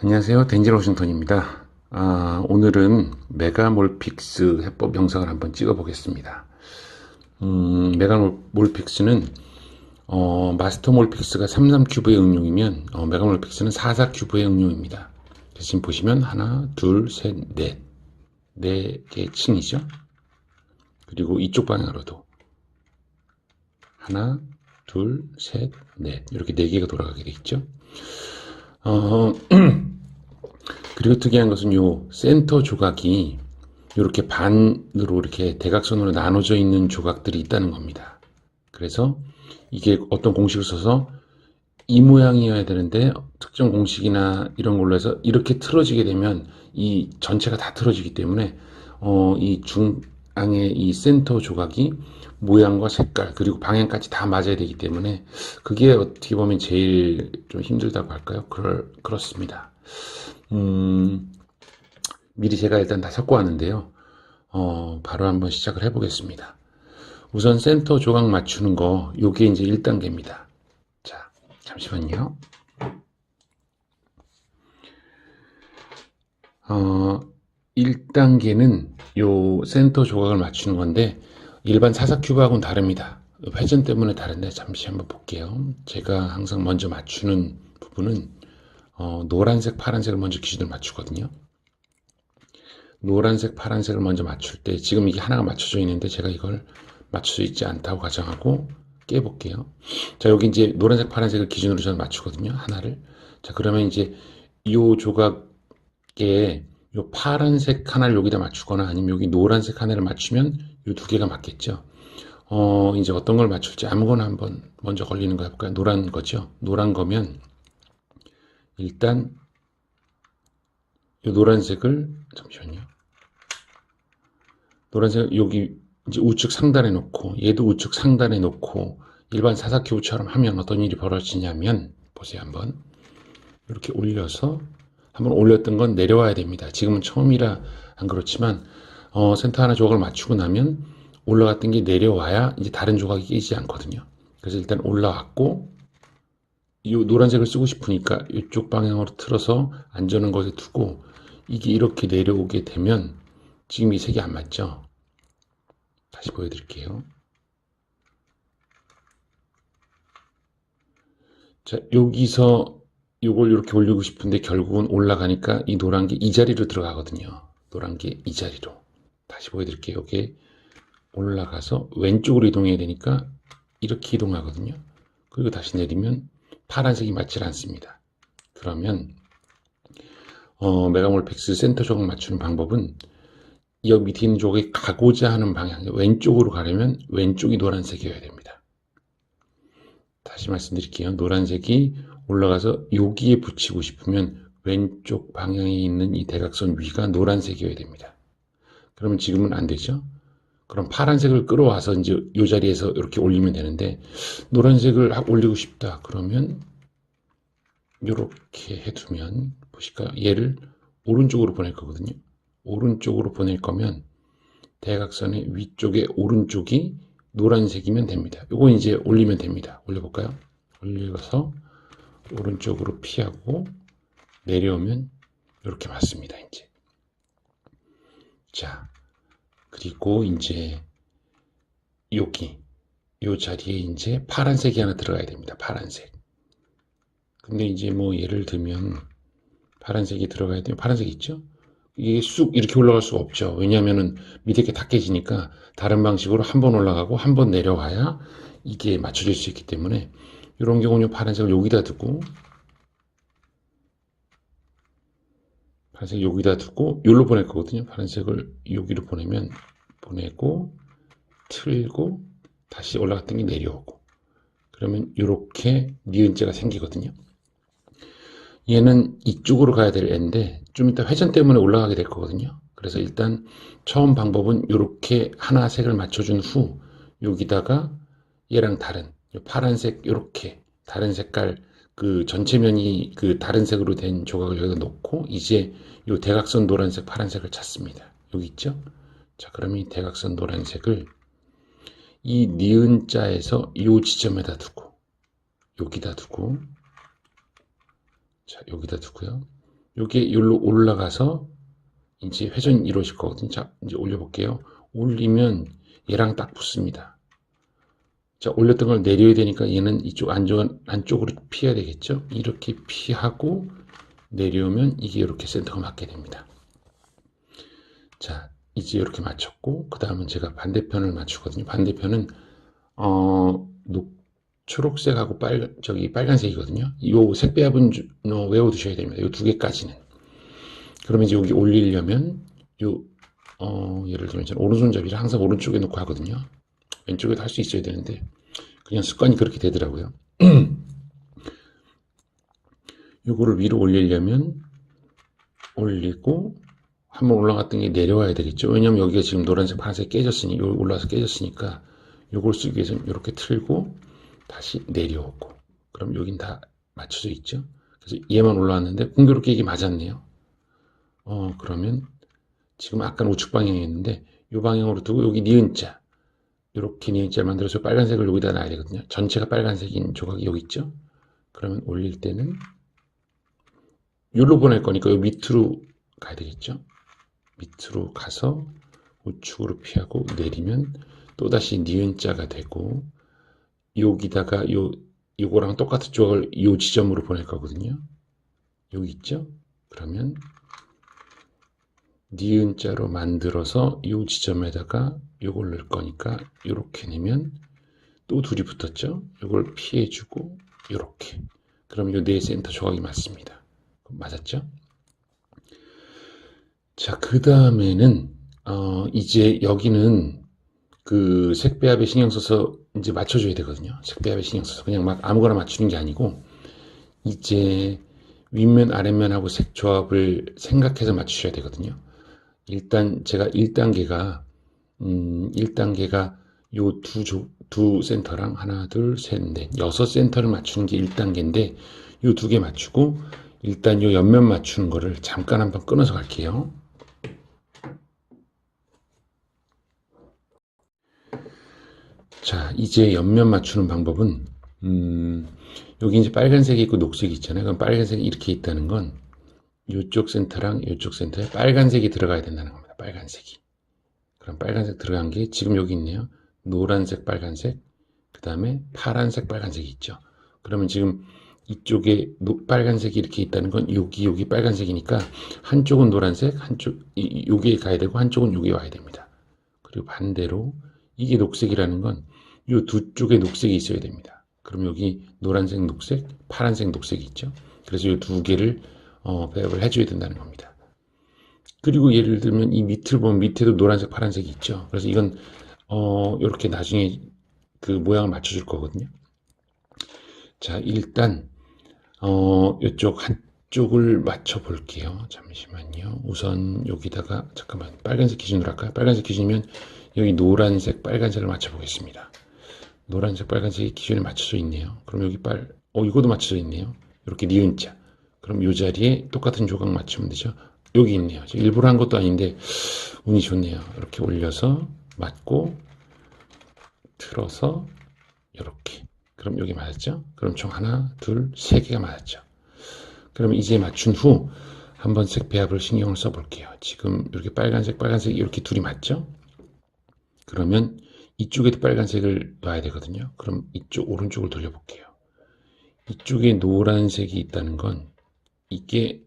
안녕하세요. 덴젤 워싱턴입니다. 오늘은 메가몰픽스 해법 영상을 한번 찍어 보겠습니다. 메가몰픽스는 마스터몰픽스가 33큐브의 응용이면 메가몰픽스는 44큐브의 응용입니다. 그래서 지금 보시면 하나, 둘, 셋, 넷, 네 개의 층이죠. 그리고 이쪽 방향으로도 하나, 둘, 셋, 넷 이렇게 네 개가 돌아가게 돼 있죠. 그리고 특이한 것은 요 센터 조각이 이렇게 반으로 이렇게 대각선으로 나눠져 있는 조각들이 있다는 겁니다. 그래서 이게 어떤 공식을 써서 이 모양이어야 되는데 특정 공식이나 이런 걸로 해서 이렇게 틀어지게 되면 이 전체가 다 틀어지기 때문에 이 중앙의 이 센터 조각이 모양과 색깔 그리고 방향까지 다 맞아야 되기 때문에 그게 어떻게 보면 제일 좀 힘들다고 할까요? 그렇습니다. 미리 제가 일단 다 섞어 왔는데요. 바로 한번 시작을 해보겠습니다. 우선 센터 조각 맞추는 거, 요게 이제 1단계입니다. 자, 잠시만요. 1단계는 요 센터 조각을 맞추는 건데, 일반 사사큐브하고는 다릅니다. 회전 때문에 다른데, 잠시 한번 볼게요. 제가 항상 먼저 맞추는 부분은, 노란색, 파란색을 먼저 기준으로 맞추거든요. 노란색, 파란색을 먼저 맞출 때 지금 이게 하나가 맞춰져 있는데 제가 이걸 맞출 수 있지 않다고 가정하고 깨볼게요. 자, 여기 이제 노란색, 파란색을 기준으로 저는 맞추거든요. 하나를. 자, 그러면 이제 이 조각에 요 파란색 하나를 여기다 맞추거나 아니면 여기 노란색 하나를 맞추면 이 두 개가 맞겠죠. 이제 어떤 걸 맞출지 아무거나 한번 먼저 걸리는 거 해볼까요? 노란 거죠. 노란 거면 일단 이 노란색을 잠시만요. 노란색 여기 이제 우측 상단에 놓고 얘도 우측 상단에 놓고 일반 사사큐브처럼 하면 어떤 일이 벌어지냐면 보세요. 한번 이렇게 올려서 한번 올렸던 건 내려와야 됩니다. 지금은 처음이라 안 그렇지만 센터 하나 조각을 맞추고 나면 올라갔던 게 내려와야 이제 다른 조각이 깨지지 않거든요. 그래서 일단 올라왔고 이 노란색을 쓰고 싶으니까 이쪽 방향으로 틀어서 안전한 곳에 두고 이게 이렇게 내려오게 되면 지금 이 색이 안 맞죠? 다시 보여드릴게요. 자, 여기서 이걸 이렇게 올리고 싶은데 결국은 올라가니까 이 노란 게 이 자리로 들어가거든요. 노란 게 이 자리로. 다시 보여드릴게요. 이게 올라가서 왼쪽으로 이동해야 되니까 이렇게 이동하거든요. 그리고 다시 내리면 파란색이 맞질 않습니다. 그러면 메가몰픽스 센터 조각 맞추는 방법은 이 밑에 있는 조각이 가고자 하는 방향, 왼쪽으로 가려면 왼쪽이 노란색이어야 됩니다. 다시 말씀드릴게요. 노란색이 올라가서 여기에 붙이고 싶으면 왼쪽 방향에 있는 이 대각선 위가 노란색이어야 됩니다. 그러면 지금은 안 되죠? 그럼 파란색을 끌어와서 이제 이 자리에서 이렇게 올리면 되는데 노란색을 올리고 싶다. 그러면 이렇게 해두면 보실까요? 얘를 오른쪽으로 보낼 거거든요. 오른쪽으로 보낼 거면 대각선의 위쪽에 오른쪽이 노란색이면 됩니다. 이거 이제 올리면 됩니다. 올려볼까요? 올려서 오른쪽으로 피하고 내려오면 이렇게 맞습니다. 이제 자 그리고 이제 여기 이 자리에 이제 파란색이 하나 들어가야 됩니다. 파란색. 근데 이제 뭐 예를 들면 파란색이 들어가야 되면 파란색 있죠? 이게 쑥 이렇게 올라갈 수가 없죠. 왜냐하면은 밑에 게 다 깨지니까 다른 방식으로 한 번 올라가고 한 번 내려와야 이게 맞춰질 수 있기 때문에 이런 경우는 파란색을 여기다 두고 파란색 여기다 두고 여기로 보낼 거거든요. 파란색을 여기로 보내면 보내고 틀고 다시 올라갔던 게 내려오고 그러면 이렇게 니은자가 생기거든요. 얘는 이쪽으로 가야 될 애인데 좀 이따 회전 때문에 올라가게 될 거거든요. 그래서 일단 처음 방법은 이렇게 하나 색을 맞춰준 후 여기다가 얘랑 다른 파란색 이렇게 다른 색깔 그 전체면이 그 다른 색으로 된 조각을 여기다 놓고 이제 이 대각선 노란색 파란색을 찾습니다. 여기 있죠? 자, 그러면 이 대각선 노란색을 이 니은자에서 이 지점에다 두고 여기다 두고 자, 여기다 두고요. 요게 여기로 올라가서 이제 회전이 이루어질 거거든요. 자, 이제 올려볼게요. 올리면 얘랑 딱 붙습니다. 자, 올렸던 걸 내려야 되니까 얘는 이쪽 안쪽으로 피해야 되겠죠? 이렇게 피하고 내려오면 이게 이렇게 센터가 맞게 됩니다. 자, 이제 이렇게 맞췄고, 그 다음은 제가 반대편을 맞추거든요. 반대편은, 초록색하고 빨간색이거든요. 요 색배합은 외워두셔야 됩니다. 요 두 개까지는. 그러면 이제 여기 올리려면, 예를 들면 저는 오른손잡이를 항상 오른쪽에 놓고 하거든요. 왼쪽에도 할 수 있어야 되는데, 그냥 습관이 그렇게 되더라고요. 요거를 위로 올리려면, 올리고, 한번 올라갔던 게 내려와야 되겠죠. 왜냐면 여기가 지금 노란색, 파란색 깨졌으니, 올라와서 깨졌으니까, 요걸 쓰기 위해서 이렇게 틀고, 다시 내려오고. 그럼 여긴 다 맞춰져 있죠. 그래서 얘만 올라왔는데, 공교롭게 이게 맞았네요. 그러면, 지금 아까는 우측 방향이었는데, 요 방향으로 두고, 여기 니은자. 이렇게 니은자를 만들어서 빨간색을 여기다 놔야 되거든요. 전체가 빨간색인 조각이 여기 있죠. 그러면 올릴 때는, 여기로 보낼 거니까 요 밑으로 가야 되겠죠. 밑으로 가서 우측으로 피하고 내리면 또다시 니은자가 되고 여기다가 요거랑 똑같은 조각을 요 지점으로 보낼 거거든요. 여기 있죠? 그러면 니은자로 만들어서 요 지점에다가 요걸 넣을 거니까 요렇게 내면 또 둘이 붙었죠? 요걸 피해주고 요렇게. 그럼 요 네 센터 조각이 맞습니다. 맞았죠? 자, 그 다음에는, 이제 여기는 그 색배합에 신경 써서 이제 맞춰줘야 되거든요. 색배합에 신경 써서 그냥 막 아무거나 맞추는 게 아니고, 이제 윗면, 아랫면하고 색 조합을 생각해서 맞추셔야 되거든요. 일단 제가 1단계가, 1단계가 요 두 센터랑 하나, 둘, 셋, 넷, 6센터를 맞추는 게 1단계인데, 요 두 개 맞추고, 일단 요 옆면 맞추는 거를 잠깐 한번 끊어서 갈게요. 자, 이제 옆면 맞추는 방법은, 여기 이제 빨간색이 있고 녹색이 있잖아요. 그럼 빨간색이 이렇게 있다는 건, 이쪽 센터랑 이쪽 센터에 빨간색이 들어가야 된다는 겁니다. 빨간색이. 그럼 빨간색 들어간 게 지금 여기 있네요. 노란색, 빨간색, 그 다음에 파란색, 빨간색이 있죠. 그러면 지금 이쪽에 빨간색이 이렇게 있다는 건 여기 빨간색이니까 한쪽은 노란색, 여기에 가야 되고 한쪽은 여기에 와야 됩니다. 그리고 반대로 이게 녹색이라는 건 이 두 쪽에 녹색이 있어야 됩니다. 그럼 여기 노란색, 녹색, 파란색, 녹색이 있죠. 그래서 이 두 개를 배합을 해줘야 된다는 겁니다. 그리고 예를 들면 이 밑을 보면 밑에도 노란색, 파란색이 있죠. 그래서 이건 이렇게 나중에 그 모양을 맞춰줄 거거든요. 자, 일단 이쪽 한쪽을 맞춰 볼게요. 잠시만요. 우선 여기다가 잠깐만 빨간색 기준으로 할까요? 빨간색 기준이면 여기 노란색, 빨간색을 맞춰 보겠습니다. 노란색, 빨간색이 기준에 맞춰져 있네요. 그럼 여기 이거도 맞춰져 있네요. 이렇게 니은자. 그럼 이 자리에 똑같은 조각 맞추면 되죠. 여기 있네요. 일부러 한 것도 아닌데 운이 좋네요. 이렇게 올려서 맞고 틀어서 이렇게. 그럼 여기 맞았죠? 그럼 총 하나, 둘, 세 개가 맞았죠. 그럼 이제 맞춘 후 한번 색 배합을 신경을 써 볼게요. 지금 이렇게 빨간색, 빨간색 이렇게 둘이 맞죠? 그러면 이쪽에도 빨간색을 놔야 되거든요. 그럼 이쪽 오른쪽을 돌려볼게요. 이쪽에 노란색이 있다는 건 이게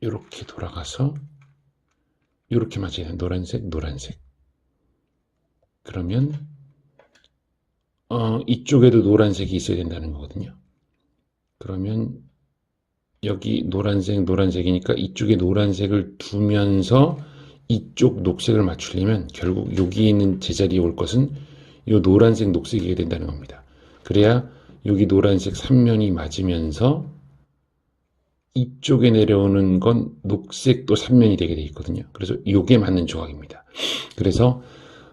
이렇게 돌아가서 이렇게 맞아야 돼요. 노란색, 노란색. 그러면 이쪽에도 노란색이 있어야 된다는 거거든요. 그러면 여기 노란색, 노란색이니까 이쪽에 노란색을 두면서 이쪽 녹색을 맞추려면 결국 여기 있는 제자리에 올 것은 이 노란색, 녹색이 된다는 겁니다. 그래야 여기 노란색 3면이 맞으면서 이쪽에 내려오는 건 녹색도 3면이 되게 돼 있거든요. 그래서 이게 맞는 조각입니다. 그래서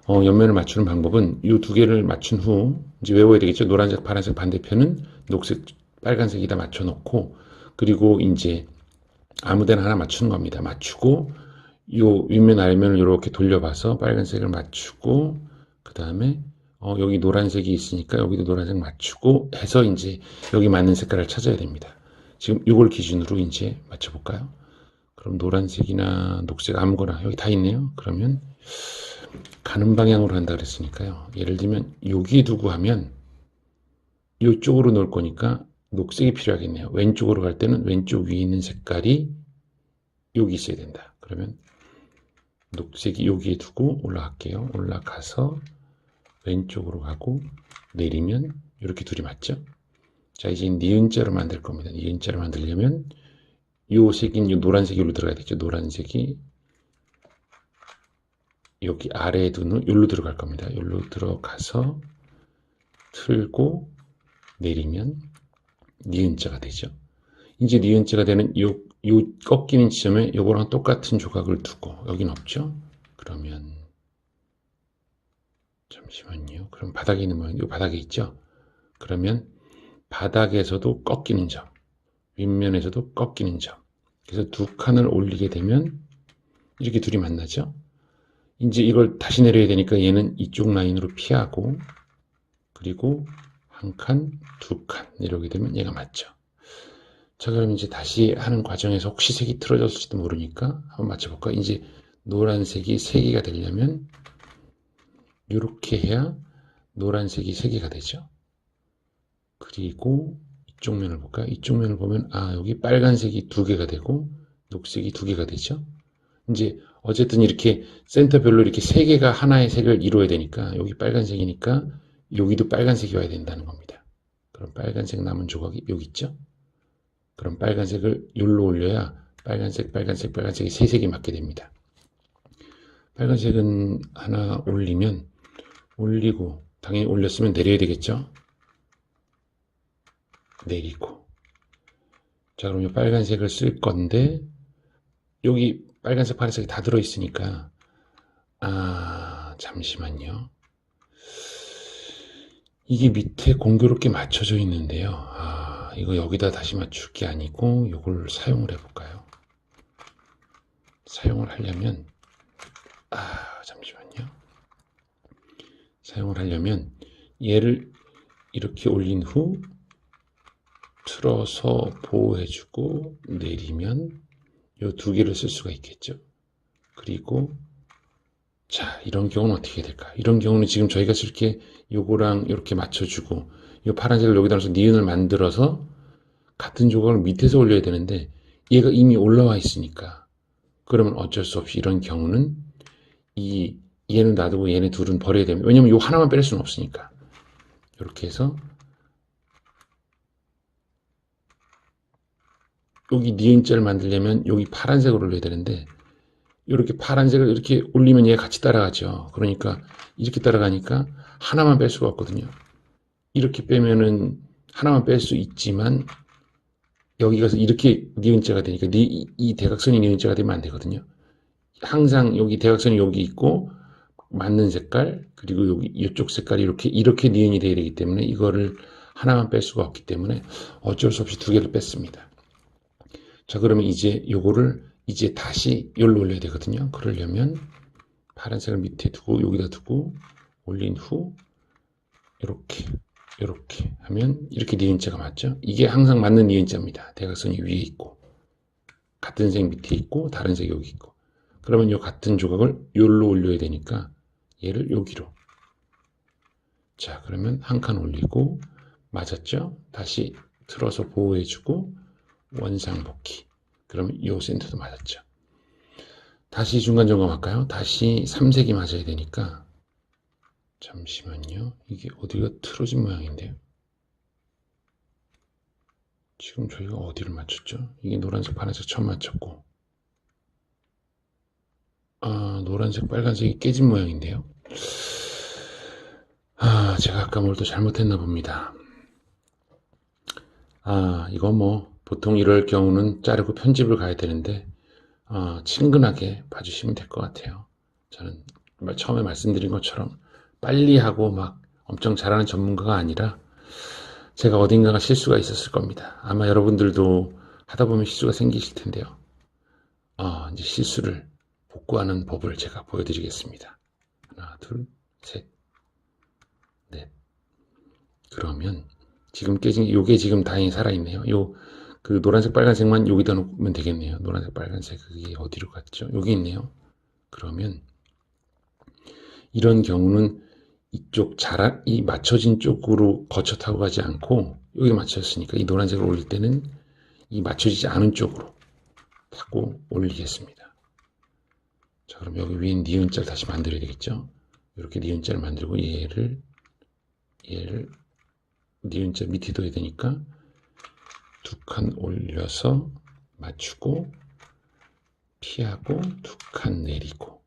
옆면을 맞추는 방법은 이 두 개를 맞춘 후 이제 외워야 되겠죠. 노란색, 파란색 반대편은 녹색, 빨간색에다 맞춰 놓고 그리고 이제 아무데나 하나 맞추는 겁니다. 맞추고 요 윗면 아랫면을 이렇게 돌려봐서 빨간색을 맞추고 그 다음에 여기 노란색이 있으니까 여기도 노란색 맞추고 해서 이제 여기 맞는 색깔을 찾아야 됩니다. 지금 이걸 기준으로 이제 맞춰볼까요? 그럼 노란색이나 녹색 아무거나 여기 다 있네요. 그러면 가는 방향으로 한다 그랬으니까요. 예를 들면 여기에 두고 하면 이쪽으로 놓을 거니까 녹색이 필요하겠네요. 왼쪽으로 갈 때는 왼쪽 위에 있는 색깔이 여기 있어야 된다. 그러면 녹색이 여기에 두고 올라갈게요. 올라가서 왼쪽으로 가고 내리면 이렇게 둘이 맞죠? 자, 이제 니은자로 만들 겁니다. 니은자로 만들려면 요 색인 요 노란색이 여기로 들어가야 되죠. 노란색이 여기 아래에 두는 여기로 들어갈 겁니다. 여기로 들어가서 틀고 내리면 니은자가 되죠. 이제 니은자가 되는 요 꺾이는 지점에 요거랑 똑같은 조각을 두고 여긴 없죠. 그러면 잠시만요. 그럼 바닥에 있는 모양, 요 바닥에 있죠. 그러면 바닥에서도 꺾이는 점, 윗면에서도 꺾이는 점. 그래서 두 칸을 올리게 되면 이렇게 둘이 만나죠. 이제 이걸 다시 내려야 되니까 얘는 이쪽 라인으로 피하고 그리고 한 칸, 두 칸 내려오게 되면 얘가 맞죠. 자, 그럼 이제 다시 하는 과정에서 혹시 색이 틀어졌을지도 모르니까 한번 맞춰볼까? 이제 노란색이 3개가 되려면 이렇게 해야 노란색이 3개가 되죠. 그리고 이쪽 면을 볼까요? 이쪽 면을 보면 여기 빨간색이 2개가 되고 녹색이 2개가 되죠. 이제 어쨌든 이렇게 센터별로 이렇게 3개가 하나의 색을 이루어야 되니까 여기 빨간색이니까 여기도 빨간색이 와야 된다는 겁니다. 그럼 빨간색 남은 조각이 여기 있죠. 그럼 빨간색을 여기로 올려야 빨간색, 빨간색, 빨간색이 3색이 맞게 됩니다. 빨간색은 하나 올리고 당연히 올렸으면 내려야 되겠죠. 내리고. 자, 그럼 이 빨간색을 쓸 건데 여기 빨간색, 파란색이 다 들어있으니까 잠시만요. 이게 밑에 공교롭게 맞춰져 있는데요. 이거 여기다 다시 맞출 게 아니고 이걸 사용을 해볼까요? 사용을 하려면 잠시만요. 사용을 하려면 얘를 이렇게 올린 후 틀어서 보호해주고 내리면 이 2개를 쓸 수가 있겠죠. 그리고 자, 이런 경우는 어떻게 될까? 이런 경우는 지금 저희가 쓸 게 요거랑 이렇게 맞춰주고 이 파란색을 여기다 넣어서 니은을 만들어서 같은 조각을 밑에서 올려야 되는데 얘가 이미 올라와 있으니까 그러면 어쩔 수 없이 이런 경우는 얘는 놔두고 얘네 둘은 버려야 됩니다. 왜냐면 요 하나만 뺄 수는 없으니까. 이렇게 해서 여기 니은자를 만들려면 여기 파란색으로 올려야 되는데 이렇게 파란색을 이렇게 올리면 얘가 같이 따라가죠. 그러니까 이렇게 따라가니까 하나만 뺄 수가 없거든요. 이렇게 빼면은 하나만 뺄 수 있지만 여기 가서 이렇게 니은자가 되니까 이 대각선이 니은자가 되면 안 되거든요. 항상 여기 대각선이 여기 있고 맞는 색깔 그리고 여기 이쪽 색깔이 이렇게 니은이 돼야 되기 때문에 이거를 하나만 뺄 수가 없기 때문에 어쩔 수 없이 2개를 뺐습니다. 자, 그러면 이제 요거를 이제 다시 여기로 올려야 되거든요. 그러려면 파란색을 밑에 두고 여기다 두고 올린 후 이렇게 하면 이렇게 니은자가 맞죠? 이게 항상 맞는 니은자입니다. 대각선이 위에 있고 같은 색 밑에 있고 다른 색 여기 있고 그러면 이 같은 조각을 여기로 올려야 되니까 얘를 여기로 자, 그러면 한 칸 올리고 맞았죠? 다시 틀어서 보호해주고 원상복귀 그러면 이 센터도 맞았죠. 다시 중간 점검할까요? 다시 3색이 맞아야 되니까 잠시만요. 이게 어디가 틀어진 모양인데요. 지금 저희가 어디를 맞췄죠? 이게 노란색, 파란색 처음 맞췄고 노란색, 빨간색이 깨진 모양인데요. 제가 아까 뭘 또 잘못했나 봅니다. 이거 뭐 보통 이럴 경우는 자르고 편집을 가야 되는데 친근하게 봐주시면 될 것 같아요. 저는 처음에 말씀드린 것처럼 빨리 하고 막 엄청 잘하는 전문가가 아니라 제가 어딘가가 실수가 있었을 겁니다. 아마 여러분들도 하다 보면 실수가 생기실 텐데요. 이제 실수를 복구하는 법을 제가 보여드리겠습니다. 하나, 둘, 셋, 넷. 그러면 지금 깨진 요게 지금 다행히 살아있네요. 요 그 노란색 빨간색만 여기다 놓으면 되겠네요. 노란색 빨간색 그게 어디로 갔죠? 여기 있네요. 그러면 이런 경우는 이쪽 이 맞춰진 쪽으로 거쳐 타고 가지 않고 여기 맞췄으니까 이 노란색을 올릴 때는 이 맞춰지지 않은 쪽으로 타고 올리겠습니다. 자, 그럼 여기 위에 니은자를 다시 만들어야 되겠죠? 이렇게 니은자를 만들고 얘를 니은자 밑에 둬야 되니까 두 칸 올려서 맞추고 피하고 두 칸 내리고.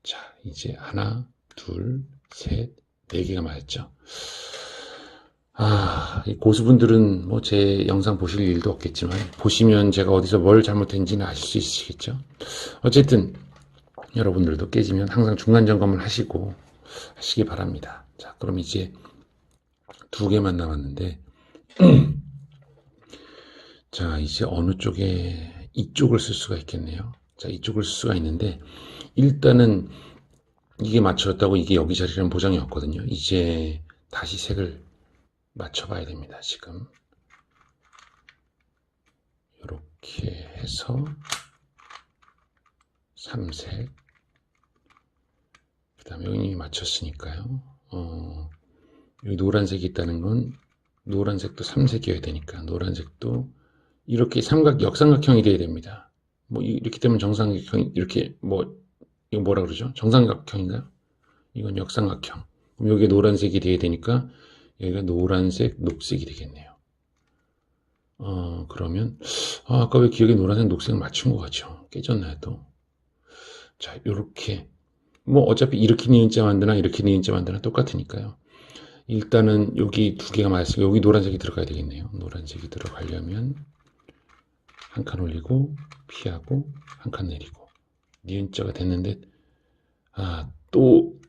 자, 이제 하나, 둘, 셋, 네 개가 맞았죠. 이 고수분들은 뭐 제 영상 보실 일도 없겠지만 보시면 제가 어디서 뭘 잘못했는지는 아실 수 있으시겠죠. 어쨌든 여러분들도 깨지면 항상 중간 점검을 하시기 바랍니다. 자, 그럼 이제 두 개만 남았는데 자, 이제 어느 쪽에 이쪽을 쓸 수가 있겠네요. 자, 이쪽을 쓸 수가 있는데 일단은 이게 맞춰졌다고 이게 여기 자리라는 보장이 없거든요. 이제 다시 색을 맞춰봐야 됩니다. 지금 이렇게 해서 3색 그 다음에 여기 맞췄으니까요. 여기 노란색이 있다는 건 노란색도 3색이어야 되니까 노란색도 이렇게 역삼각형이 돼야 됩니다. 뭐 이렇게 되면 정삼각형 이렇게 이거 뭐라 그러죠? 정삼각형인가요? 이건 역삼각형. 그럼 여기에 노란색이 돼야 되니까 여기가 노란색, 녹색이 되겠네요. 그러면 아까 왜 기억에 노란색, 녹색을 맞춘 것 같죠? 깨졌나요 또? 자, 요렇게 뭐 어차피 이렇게 니은자 만드나 이렇게 니은자 만드나 똑같으니까요. 일단은 여기 두 개가 맞았으니까 여기 노란색이 들어가야 되겠네요. 노란색이 들어가려면 한 칸 올리고 피하고 한 칸 내리고 니은자가 됐는데 또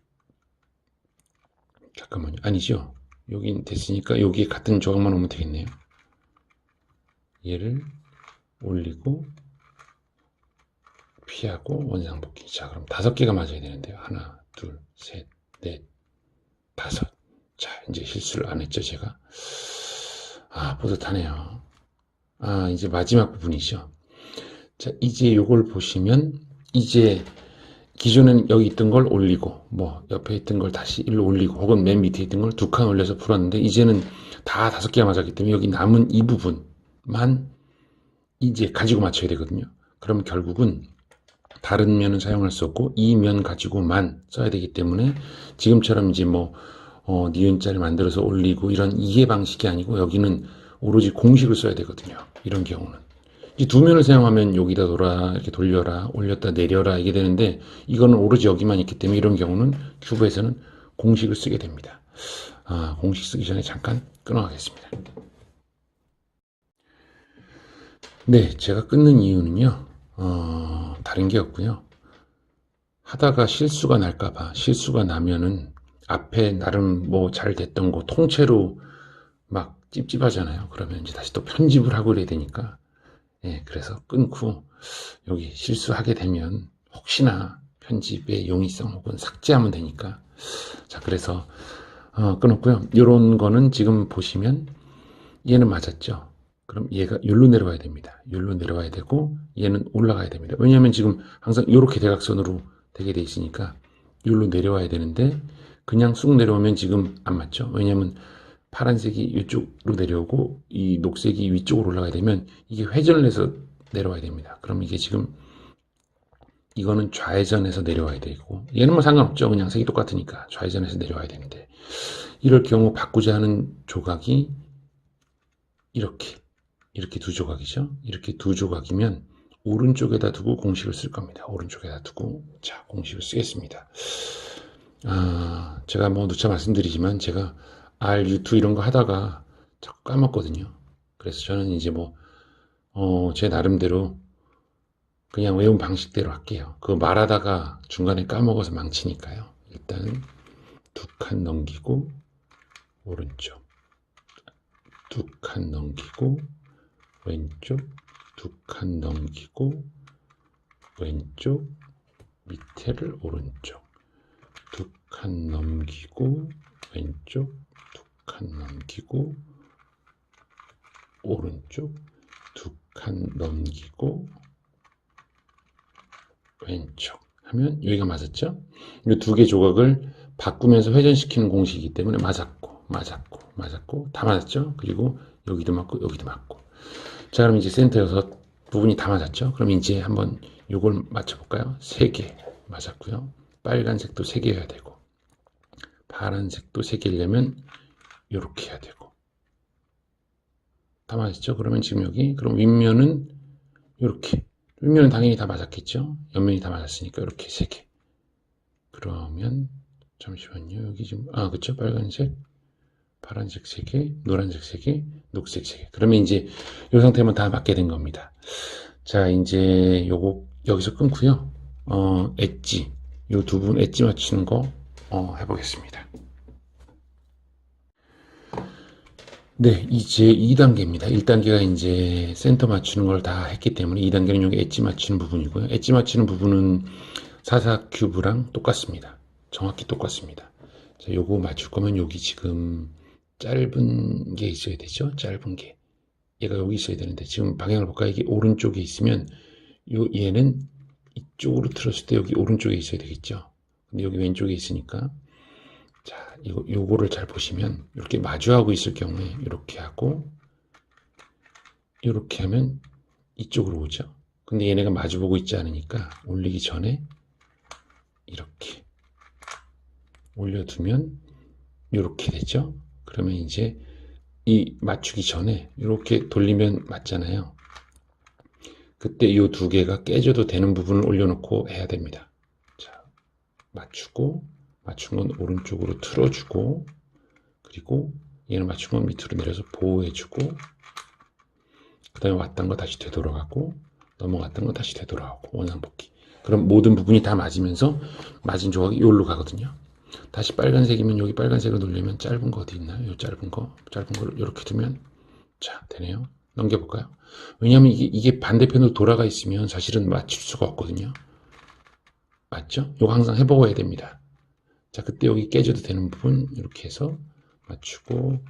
잠깐만요. 아니죠. 여기 됐으니까 여기에 같은 조각만 오면 되겠네요. 얘를 올리고 피하고 원상복귀. 자, 그럼 5개가 맞아야 되는데요. 하나, 둘, 셋, 넷, 5. 자, 이제 실수를 안 했죠, 제가. 뿌듯하네요. 이제 마지막 부분이죠. 자, 이제 요걸 보시면 이제 기존에는 여기 있던 걸 올리고 옆에 있던 걸 다시 일로 올리고 혹은 맨 밑에 있던 걸 두 칸 올려서 풀었는데 이제는 다 5개가 맞았기 때문에 여기 남은 이 부분만 이제 가지고 맞춰야 되거든요. 그럼 결국은 다른 면은 사용할 수 없고 이 면 가지고만 써야 되기 때문에 지금처럼 이제 니은자를 만들어서 올리고 이런 이해 방식이 아니고 여기는 오로지 공식을 써야 되거든요. 이런 경우는 이 두 면을 사용하면 여기다 이렇게 돌려라, 올렸다 내려라 이게 되는데 이거는 오로지 여기만 있기 때문에 이런 경우는 큐브에서는 공식을 쓰게 됩니다. 공식 쓰기 전에 잠깐 끊어가겠습니다. 네, 제가 끊는 이유는요. 다른 게 없고요. 하다가 실수가 날까봐 실수가 나면은 앞에 나름 잘 됐던 거 통째로 막 찝찝하잖아요. 그러면 이제 다시 또 편집을 하고 그래야 되니까 그래서 끊고 여기 실수하게 되면 혹시나 편집의 용이성 혹은 삭제하면 되니까 자 그래서 끊었고요. 이런 거는 지금 보시면 얘는 맞았죠. 그럼 얘가 여기로 내려와야 됩니다. 여기로 내려와야 되고 얘는 올라가야 됩니다. 왜냐하면 지금 항상 이렇게 대각선으로 되게 돼 있으니까 여기로 내려와야 되는데 그냥 쑥 내려오면 지금 안 맞죠. 왜냐하면 파란색이 이쪽으로 내려오고 이 녹색이 위쪽으로 올라가야 되면 이게 회전을 해서 내려와야 됩니다. 그럼 이게 지금 이거는 좌회전해서 내려와야 되고 얘는 뭐 상관없죠. 그냥 색이 똑같으니까 좌회전해서 내려와야 되는데 이럴 경우 바꾸자 하는 조각이 이렇게 두 조각이죠. 이렇게 두 조각이면 오른쪽에다 두고 공식을 쓸 겁니다. 오른쪽에다 두고 자 공식을 쓰겠습니다. 제가 누차 말씀드리지만 제가 R, U2 이런 거 하다가 자꾸 까먹거든요. 그래서 저는 이제 제 나름대로 그냥 외운 방식대로 할게요. 그거 말하다가 중간에 까먹어서 망치니까요. 일단은 두 칸 넘기고 오른쪽 두 칸 넘기고 왼쪽 두 칸 넘기고 왼쪽 밑에를 오른쪽 두 칸 넘기고 왼쪽 두 칸 넘기고 오른쪽 두 칸 넘기고 왼쪽 하면 여기가 맞았죠? 이 두 개 조각을 바꾸면서 회전시키는 공식이기 때문에 맞았고 다 맞았죠? 그리고 여기도 맞고 여기도 맞고. 자, 그럼 이제 센터여서 부분이 다 맞았죠? 그럼 이제 한번 요걸 맞춰볼까요? 3개 맞았고요. 빨간색도 3개여야 되고 파란색도 3개려면 이렇게 해야 되고 다 맞았죠? 그러면 지금 여기 그럼 윗면은 이렇게 윗면은 당연히 다 맞았겠죠? 옆면이 다 맞았으니까 이렇게 3개. 그러면 잠시만요. 여기 지금 그쵸? 빨간색, 파란색 3개, 노란색 3개, 녹색 3개. 그러면 이제 이 상태면 다 맞게 된 겁니다. 자, 이제 요거 여기서 끊고요. 엣지 요 두 분 엣지 맞추는 거 해보겠습니다. 네, 이제 2단계입니다. 1단계가 이제 센터 맞추는 걸 다 했기 때문에 2단계는 여기 엣지 맞추는 부분이고요. 엣지 맞추는 부분은 사사 큐브랑 똑같습니다. 정확히 똑같습니다. 자, 요거 맞출 거면 여기 지금 짧은 게 있어야 되죠? 짧은 게. 얘가 여기 있어야 되는데 지금 방향을 볼까요? 이게 오른쪽에 있으면 얘는 이쪽으로 틀었을 때 여기 오른쪽에 있어야 되겠죠? 근데 여기 왼쪽에 있으니까 자, 요거를 잘 보시면 이렇게 마주하고 있을 경우에 이렇게 하고 이렇게 하면 이쪽으로 오죠. 근데 얘네가 마주보고 있지 않으니까 올리기 전에 이렇게 올려두면 이렇게 되죠. 그러면 이제 이 맞추기 전에 이렇게 돌리면 맞잖아요. 그때 이 두 개가 깨져도 되는 부분을 올려놓고 해야 됩니다. 자, 맞추고 맞춘 건 오른쪽으로 틀어주고 그리고 얘는 맞춘 건 밑으로 내려서 보호해주고 그 다음에 왔던 거 다시 되돌아가고 넘어갔던 거 다시 되돌아가고 원상복귀. 그럼 모든 부분이 다 맞으면서 맞은 조각이 여기로 가거든요. 다시 빨간색이면 여기 빨간색을 누르면 짧은 거 어디 있나요? 요 짧은 거를 이렇게 두면 자 되네요. 넘겨볼까요? 왜냐하면 이게 반대편으로 돌아가 있으면 사실은 맞출 수가 없거든요. 맞죠? 이거 항상 해보고 해야 됩니다. 자, 그때 여기 깨져도 되는 부분 이렇게 해서 맞추고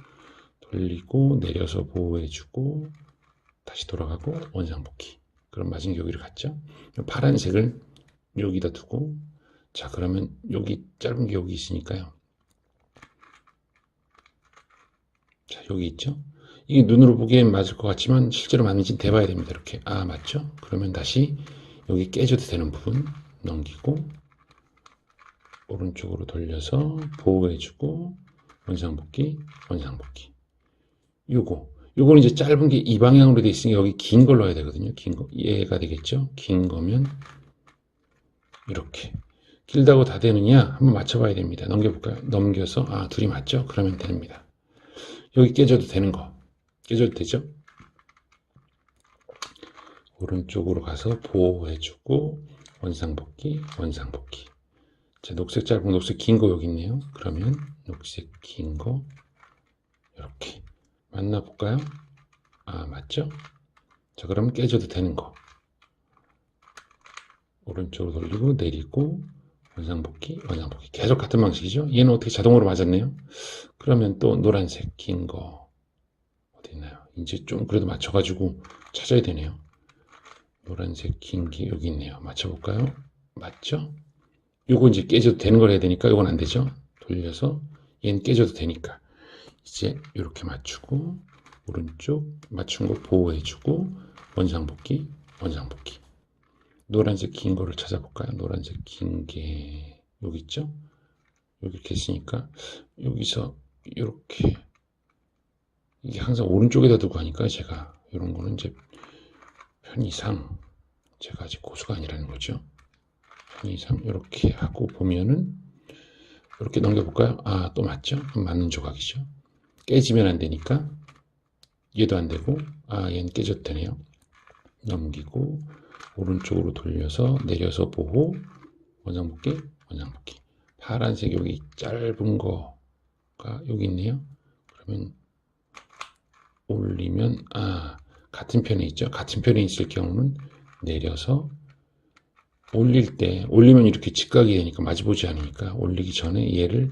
돌리고 내려서 보호해주고 다시 돌아가고 원상복귀. 그럼 맞은 게 여기로 갔죠? 파란색을 여기다 두고 자, 그러면 여기 짧은 게 여기 있으니까요. 자, 여기 있죠? 이게 눈으로 보기엔 맞을 것 같지만 실제로 맞는지는 대봐야 됩니다. 이렇게 맞죠? 그러면 다시 여기 깨져도 되는 부분 넘기고 오른쪽으로 돌려서 보호해주고 원상복귀 요거는 이제 짧은 게 이 방향으로 돼 있으니까 여기 긴 걸로 해야 되거든요. 긴 거 얘가 되겠죠? 긴 거면 이렇게 길다고 다 되느냐 한번 맞춰봐야 됩니다. 넘겨볼까요? 넘겨서 둘이 맞죠? 그러면 됩니다. 여기 깨져도 되는 거 깨져도 되죠? 오른쪽으로 가서 보호해주고 원상복귀 자, 녹색 짧은 녹색 긴 거 여기 있네요. 그러면 녹색 긴 거 이렇게 맞나 볼까요? 맞죠? 자, 그러면 깨져도 되는 거 오른쪽으로 돌리고 내리고 원상복귀 계속 같은 방식이죠. 얘는 어떻게 자동으로 맞았네요. 그러면 또 노란색 긴 거 어디 있나요? 이제 좀 그래도 맞춰가지고 찾아야 되네요. 노란색 긴 게 여기 있네요. 맞춰볼까요? 맞죠? 요거 이제 깨져도 되는 걸 해야 되니까 요건 안 되죠. 돌려서 얘는 깨져도 되니까 이제 이렇게 맞추고 오른쪽 맞춘 거 보호해주고 원상복귀 노란색 긴 거를 찾아볼까요? 노란색 긴 게 여기 있죠? 여기 이렇게 있으니까 여기서 이렇게 이게 항상 오른쪽에다 두고 하니까 제가 이런 거는 이제 편의상 제가 아직 고수가 아니라는 거죠. 편의상 이렇게 하고 보면은 이렇게 넘겨볼까요? 또 맞죠? 그럼 맞는 조각이죠. 깨지면 안 되니까 얘도 안 되고 얘는 깨져도 되네요. 넘기고 오른쪽으로 돌려서 내려서 보호 원상복귀 파란색 여기 짧은 거가 여기 있네요. 그러면 올리면 같은 편에 있죠. 같은 편에 있을 경우는 내려서 올리면 이렇게 직각이 되니까 마주보지 않으니까 올리기 전에 얘를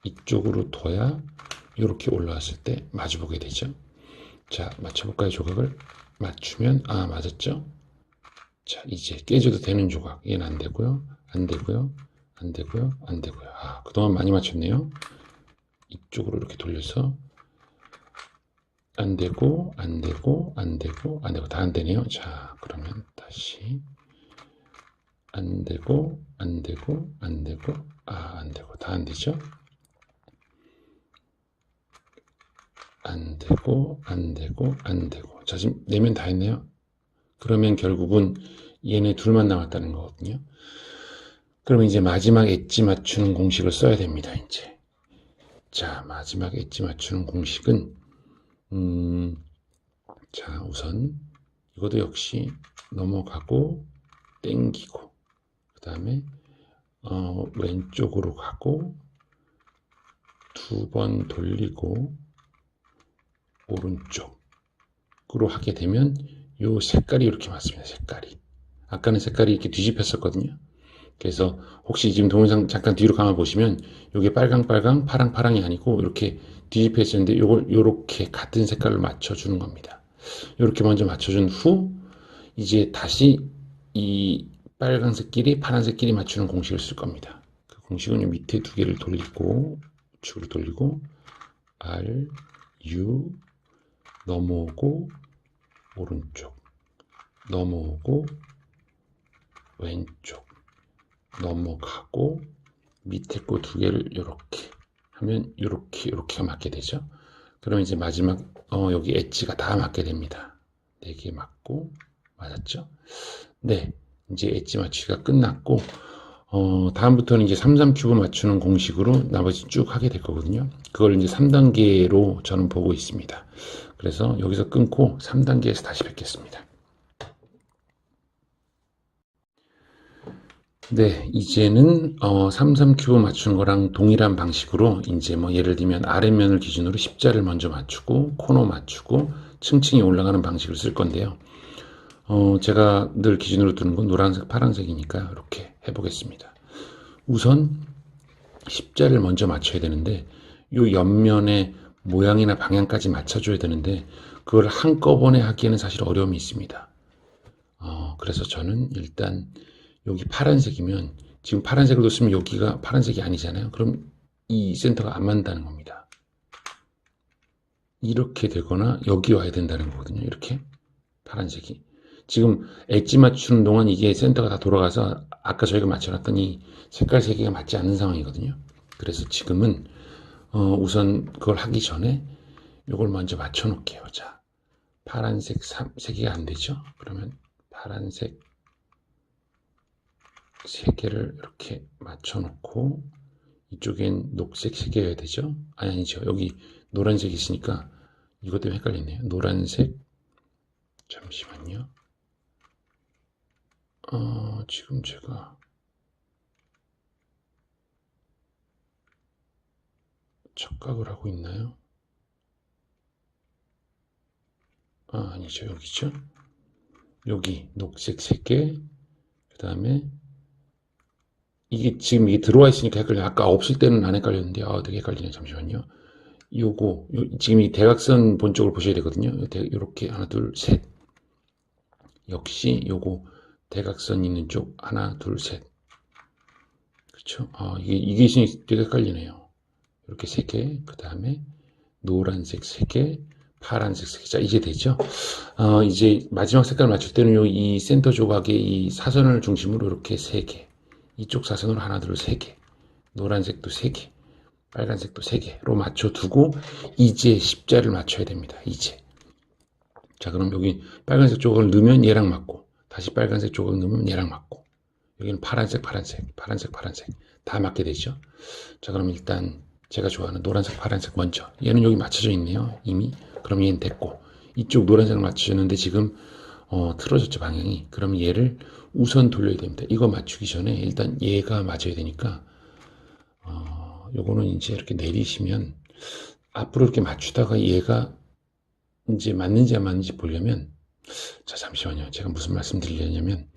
이쪽으로 둬야 이렇게 올라왔을 때 마주보게 되죠. 자, 맞춰볼까요, 조각을? 맞추면 맞았죠? 자, 이제 깨줘도 되는 조각. 얘는 안 되고요. 안 되고요. 안 되고요. 안 되고요. 그동안 많이 맞췄네요. 이쪽으로 이렇게 돌려서 안 되고, 안 되고, 안 되고, 안 되고, 다 안 되네요. 자, 그러면 다시 안 되고, 안 되고, 안 되고, 안 되고, 다 안 되죠? 안 되고, 안 되고, 안 되고. 자, 지금 네면 다 했네요. 그러면 결국은 얘네 둘만 남았다는 거거든요. 그러면 이제 마지막 엣지 맞추는 공식을 써야 됩니다, 이제. 자, 마지막 엣지 맞추는 공식은, 자, 우선 이것도 역시 넘어가고, 땡기고, 그 다음에, 왼쪽으로 가고, 두 번 돌리고, 오른쪽으로 하게 되면, 요 색깔이 이렇게 맞습니다, 색깔이. 아까는 색깔이 이렇게 뒤집혔었거든요. 그래서 혹시 지금 동영상 잠깐 뒤로 감아 보시면 이게 빨강 파랑이 아니고 이렇게 뒤집혀 있었는데 이걸 이렇게 같은 색깔로 맞춰주는 겁니다. 이렇게 먼저 맞춰준 후 이제 다시 이 빨간색끼리 파란색끼리 맞추는 공식을 쓸 겁니다. 그 공식은 밑에 두 개를 돌리고 우측으로 돌리고 R, U 넘어오고 오른쪽 넘어오고 왼쪽 넘어가고 밑에 거 두 개를 이렇게 하면 이렇게 맞게 되죠. 그러면 이제 마지막 여기 엣지가 다 맞게 됩니다. 4개 맞고 맞았죠? 네, 이제 엣지 맞추기가 끝났고 다음부터는 이제 33 큐브 맞추는 공식으로 나머지 쭉 하게 될 거거든요. 그걸 이제 3단계로 저는 보고 있습니다. 그래서 여기서 끊고 3단계에서 다시 뵙겠습니다. 네, 이제는 33 큐브 맞추는 거랑 동일한 방식으로 이제 뭐 예를 들면 아랫면을 기준으로 십자를 먼저 맞추고 코너 맞추고 층층이 올라가는 방식을 쓸 건데요. 제가 늘 기준으로 두는 건 노란색, 파란색이니까 이렇게 해보겠습니다. 우선 십자를 먼저 맞춰야 되는데 이 옆면의 모양이나 방향까지 맞춰줘야 되는데 그걸 한꺼번에 하기에는 사실 어려움이 있습니다. 그래서 저는 일단 여기 파란색이면 지금 파란색을 뒀으면 여기가 파란색이 아니잖아요. 그럼 이 센터가 안 맞는다는 겁니다. 이렇게 되거나 여기 와야 된다는 거거든요. 이렇게 파란색이. 지금 엣지 맞추는 동안 이게 센터가 다 돌아가서 아까 저희가 맞춰놨더니 색깔 세 개가 맞지 않는 상황이거든요. 그래서 지금은 우선 그걸 하기 전에 이걸 먼저 맞춰 놓을게요. 자, 파란색 3개가 안 되죠? 그러면 파란색 3개를 이렇게 맞춰 놓고 이쪽엔 녹색 3개여야 되죠? 아니죠. 여기 노란색이 있으니까 이것 때문에 헷갈리네요. 노란색 잠시만요. 지금 제가 착각을 하고 있나요? 아니죠. 여기죠. 여기 녹색 3개 그 다음에 이게 지금 이게 들어와 있으니까 헷갈려요. 아까 없을 때는 안 헷갈렸는데 되게 헷갈리네. 잠시만요. 지금 이 대각선 본 쪽을 보셔야 되거든요. 이렇게 하나 둘 셋. 역시 요거 대각선 있는 쪽 하나 둘 셋. 그렇죠? 이게 있으니 되게 헷갈리네요. 이렇게 3개 그 다음에 노란색 3개 파란색 3개. 자, 이제 되죠? 이제 마지막 색깔 맞출 때는 이 센터 조각의 이 사선을 중심으로 이렇게 3개 이쪽 사선으로 하나 둘 3개 노란색도 3개 빨간색도 3개로 맞춰두고 이제 십자를 맞춰야 됩니다. 이제. 자, 그럼 여기 빨간색 조각을 넣으면 얘랑 맞고 다시 빨간색 조각을 넣으면 얘랑 맞고 여기는 파란색 다 맞게 되죠. 자, 그럼 일단 제가 좋아하는 노란색 파란색 먼저 얘는 여기 맞춰져 있네요. 이미. 그럼 얘는 됐고 이쪽 노란색을 맞추셨는데 지금 틀어졌죠 방향이. 그럼 얘를 우선 돌려야 됩니다. 이거 맞추기 전에 일단 얘가 맞아야 되니까 요거는 이제 이렇게 내리시면 앞으로 이렇게 맞추다가 얘가 이제 맞는지 안 맞는지 보려면 자, 잠시만요. 제가 무슨 말씀 드리려냐면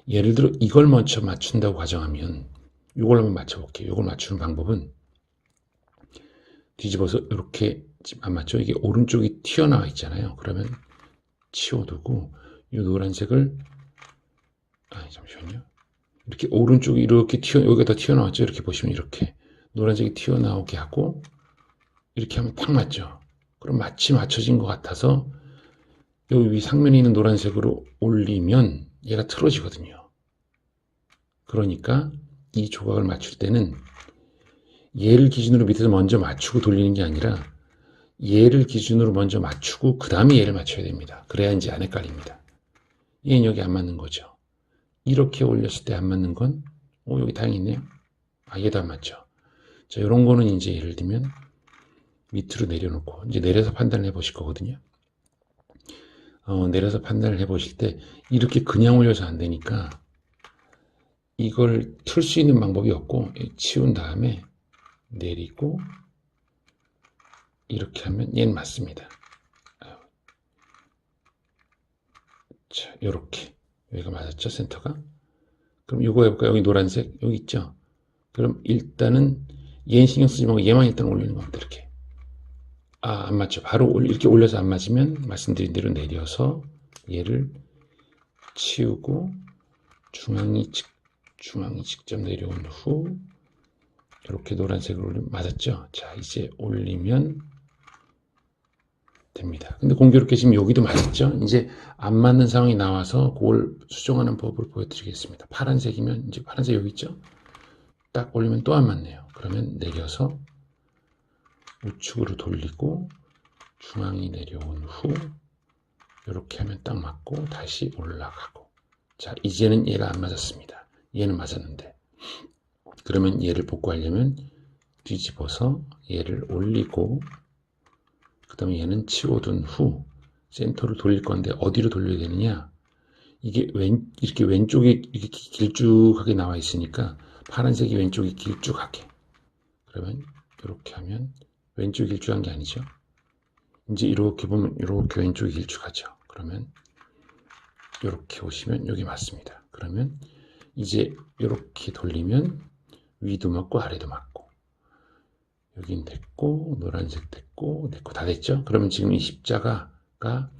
예를 들어 이걸 먼저 맞춘다고 가정하면 이걸 한번 맞춰볼게요. 이걸 맞추는 방법은 뒤집어서 이렇게 안 맞죠? 이게 오른쪽이 튀어나와 있잖아요. 그러면 치워두고 이 노란색을 잠시만요. 이렇게 오른쪽이 이렇게 여기가 더 튀어나왔죠. 이렇게 보시면 이렇게 노란색이 튀어나오게 하고 이렇게 하면 딱 맞죠. 그럼 마치 맞춰진 것 같아서 여기 위 상면에 있는 노란색으로 올리면 얘가 틀어지거든요. 그러니까 이 조각을 맞출 때는 얘를 기준으로 밑에서 먼저 맞추고 돌리는 게 아니라 얘를 기준으로 먼저 맞추고 그 다음에 얘를 맞춰야 됩니다. 그래야 이제 안 헷갈립니다. 얘는 여기 안 맞는 거죠. 이렇게 올렸을 때 안 맞는 건 여기 다행히 있네요. 얘도 안 맞죠. 자, 이런 거는 이제 예를 들면 밑으로 내려놓고 이제 내려서 판단을 해보실 거거든요. 내려서 판단을 해보실 때 이렇게 그냥 올려서 안 되니까 이걸 틀 수 있는 방법이 없고 치운 다음에 내리고 이렇게 하면 얘는 맞습니다. 자, 요렇게 여기가 맞았죠, 센터가? 그럼 이거 해볼까요? 여기 노란색 여기 있죠? 그럼 일단은 얘는 신경 쓰지 말고 얘만 일단 올리는 겁니다. 이렇게. 안 맞죠. 바로 이렇게 올려서 안 맞으면 말씀드린 대로 내려서 얘를 치우고 중앙이 직접 내려온 후 이렇게 노란색을 올리면 맞았죠. 자, 이제 올리면 됩니다. 근데 공교롭게 지금 여기도 맞았죠. 이제 안 맞는 상황이 나와서 그걸 수정하는 법을 보여드리겠습니다. 파란색이면 이제 파란색 여기 있죠. 딱 올리면 또 안 맞네요. 그러면 내려서 우측으로 돌리고 중앙이 내려온 후 이렇게 하면 딱 맞고 다시 올라가고. 자, 이제는 얘가 안 맞았습니다. 얘는 맞았는데 그러면 얘를 복구하려면 뒤집어서 얘를 올리고 그 다음에 얘는 치워둔 후 센터를 돌릴 건데 어디로 돌려야 되느냐. 이게 이렇게 왼쪽에 이렇게 길쭉하게 나와 있으니까 파란색이 왼쪽이 길쭉하게. 그러면 이렇게 하면 왼쪽이 길쭉한 게 아니죠. 이제 이렇게 보면 이렇게 왼쪽이 길쭉하죠. 그러면 이렇게 오시면 여기 맞습니다. 그러면 이제 이렇게 돌리면 위도 맞고 아래도 맞고 여긴 됐고 노란색 됐고 다 됐죠. 그러면 지금 이 십자가가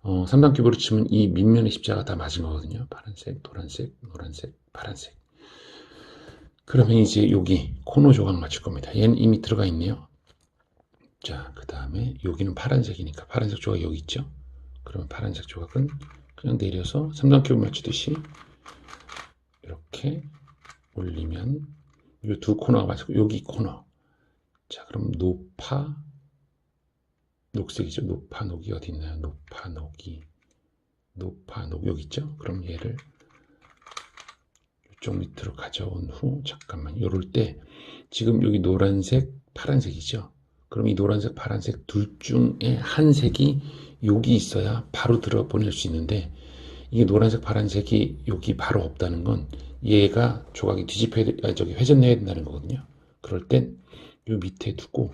3단큐브로 치면 이 밑면의 십자가 다 맞은 거거든요. 파란색, 노란색, 노란색, 파란색. 그러면 이제 여기 코너 조각 맞출 겁니다. 얘는 이미 들어가 있네요. 자, 그 다음에 여기는 파란색이니까 파란색 조각 여기 있죠. 그러면 파란색 조각은 그냥 내려서 3단큐브 맞추듯이 이렇게 올리면 이 두 코너가 맞고 여기 코너. 자, 그럼 노파 녹색이죠. 노파 녹이 어디 있나요? 노파 녹이 여기 있죠. 그럼 얘를 이쪽 밑으로 가져온 후 잠깐만 요럴 때 지금 여기 노란색 파란색이죠. 그럼 이 노란색 파란색 둘 중에 한 색이 여기 있어야 바로 들어 보낼 수 있는데 이게 노란색 파란색이 여기 바로 없다는 건 얘가 조각이 회전해야 된다는 거거든요. 그럴 땐 요 밑에 두고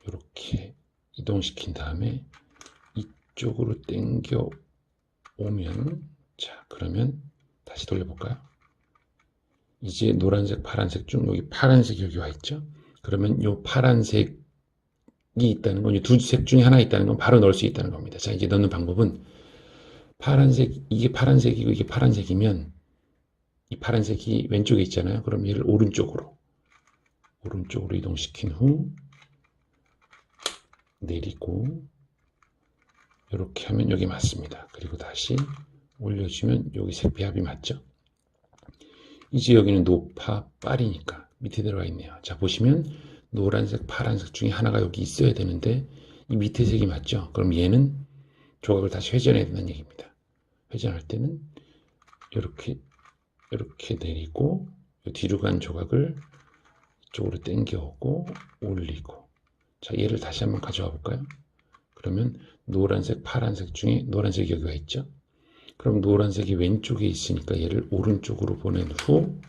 이렇게 이동시킨 다음에 이쪽으로 당겨 오면 자, 그러면 다시 돌려볼까요? 이제 노란색 파란색 중 여기 파란색이 여기 와 있죠. 그러면 요 파란색이 있다는 건 이 두 색 중에 하나 있다는 건 바로 넣을 수 있다는 겁니다. 자, 이제 넣는 방법은 이게 파란색이고 이게 파란색이면 이 파란색이 왼쪽에 있잖아요. 그럼 얘를 오른쪽으로 이동시킨 후 내리고 이렇게 하면 여기 맞습니다. 그리고 다시 올려주면 여기 색 배합이 맞죠. 이제 여기는 노파 빨이니까 밑에 들어가 있네요. 자, 보시면 노란색 파란색 중에 하나가 여기 있어야 되는데 이 밑에 색이 맞죠. 그럼 얘는 조각을 다시 회전해야 된다는 얘기입니다. 회전할 때는 이렇게 내리고 뒤로 간 조각을 이쪽으로 당겨오고 올리고. 자, 얘를 다시 한번 가져와 볼까요? 그러면 노란색 파란색 중에 노란색이 여기가 있죠. 그럼 노란색이 왼쪽에 있으니까 얘를 오른쪽으로 보낸 후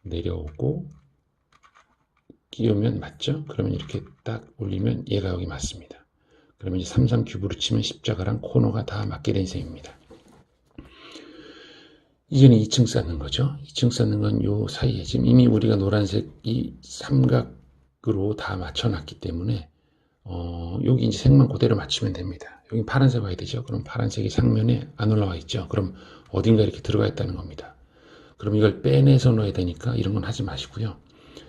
내려오고 끼우면 맞죠? 그러면 이렇게 딱 올리면 얘가 여기 맞습니다. 그러면 이제 3,3큐브로 치면 십자가랑 코너가 다 맞게 된 셈입니다. 이제는 2층 쌓는 거죠. 2층 쌓는 건 요 사이에 지금 이미 우리가 노란색 이 삼각으로 다 맞춰놨기 때문에 여기 이제 색만 그대로 맞추면 됩니다. 여기 파란색 와야 되죠. 그럼 파란색이 상면에 안 올라와 있죠. 그럼 어딘가 이렇게 들어가 있다는 겁니다. 그럼 이걸 빼내서 넣어야 되니까 이런 건 하지 마시고요.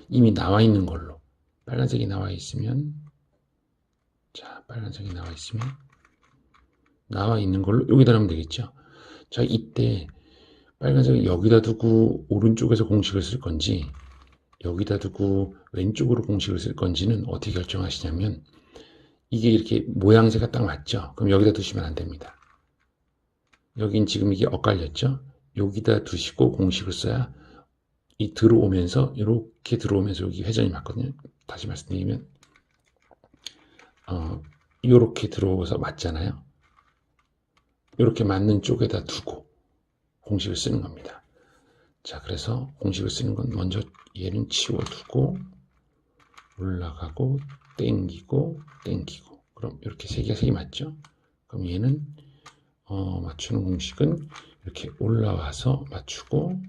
이미 나와 있는 걸로 빨간색이 나와 있으면 자 빨간색이 나와 있으면 나와 있는 걸로 여기다 넣으면 되겠죠. 자 이때 빨간색을 여기다 두고 오른쪽에서 공식을 쓸 건지 여기다 두고 왼쪽으로 공식을 쓸 건지는 어떻게 결정하시냐면 이게 이렇게 모양새가 딱 맞죠? 그럼 여기다 두시면 안 됩니다. 여긴 지금 이게 엇갈렸죠? 여기다 두시고 공식을 써야 이 들어오면서 이렇게 들어오면서 여기 회전이 맞거든요. 다시 말씀드리면 이렇게 들어오서 맞잖아요. 이렇게 맞는 쪽에다 두고 공식을 쓰는 겁니다. 자, 그래서 공식을 쓰는 건 먼저 얘는 치워두고 올라가고 땡기고 땡기고 그럼 이렇게 세 개가 맞죠? 그럼 얘는 맞추는 공식은 이렇게 올라와서 맞추고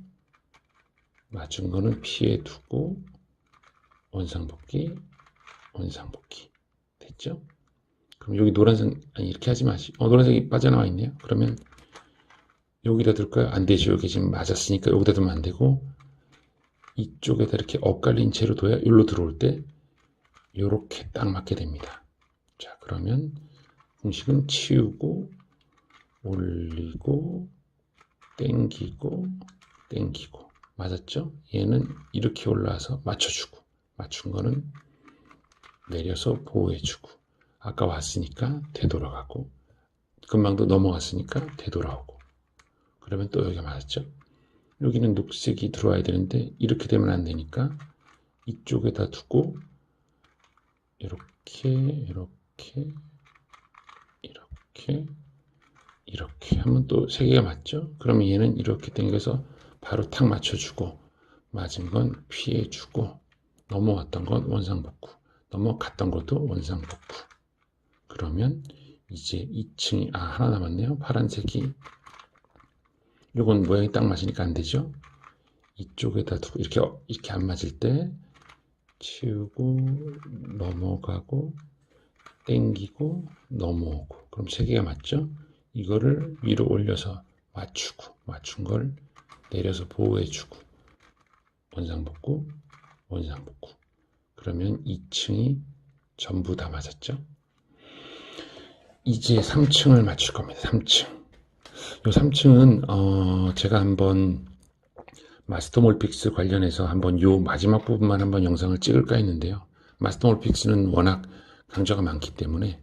맞춘 거는 피해두고 원상복귀 원상복귀 됐죠? 그럼 여기 노란색 아니 이렇게 하지 마시고 노란색이 빠져나와 있네요. 그러면 여기다 둘까요? 안 되죠. 여기 지금 맞았으니까 여기다 두면 안 되고 이쪽에다 이렇게 엇갈린 채로 둬야 여기로 들어올 때 이렇게 딱 맞게 됩니다. 자 그러면 공식은 치우고 올리고 땡기고 땡기고 맞았죠? 얘는 이렇게 올라와서 맞춰주고 맞춘 거는 내려서 보호해주고 아까 왔으니까 되돌아가고 금방도 넘어갔으니까 되돌아오고 그러면 또 여기가 맞았죠? 여기는 녹색이 들어와야 되는데 이렇게 되면 안 되니까 이쪽에다 두고 이렇게 이렇게 이렇게 이렇게 하면 또 세 개가 맞죠? 그러면 얘는 이렇게 당겨서 바로 탁 맞춰주고 맞은 건 피해주고 넘어왔던 건 원상복구 넘어갔던 것도 원상복구 그러면 이제 2층이 하나 남았네요. 파란색이 이건 모양이 딱 맞으니까 안 되죠? 이쪽에다 두고 이렇게 안 맞을 때 치우고 넘어가고 땡기고 넘어오고 그럼 세 개가 맞죠? 이거를 위로 올려서 맞추고 맞춘 걸 내려서 보호해주고 원상복구 원상복구 그러면 2층이 전부 다 맞았죠? 이제 3층을 맞출 겁니다. 3층 이 3층은 제가 한번 마스터몰픽스 관련해서 한번 요 마지막 부분만 한번 영상을 찍을까 했는데요. 마스터몰픽스는 워낙 강좌가 많기 때문에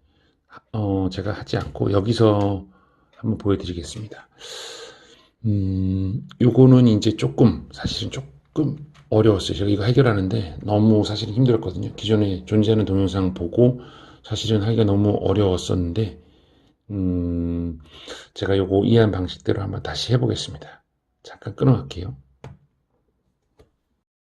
제가 하지 않고 여기서 한번 보여드리겠습니다. 요거는 이제 사실은 조금 어려웠어요. 제가 이거 해결하는데 너무 사실은 힘들었거든요. 기존에 존재하는 동영상 보고 사실은 하기가 너무 어려웠었는데, 제가 요거 이해한 방식대로 한번 다시 해보겠습니다. 잠깐 끊어갈게요.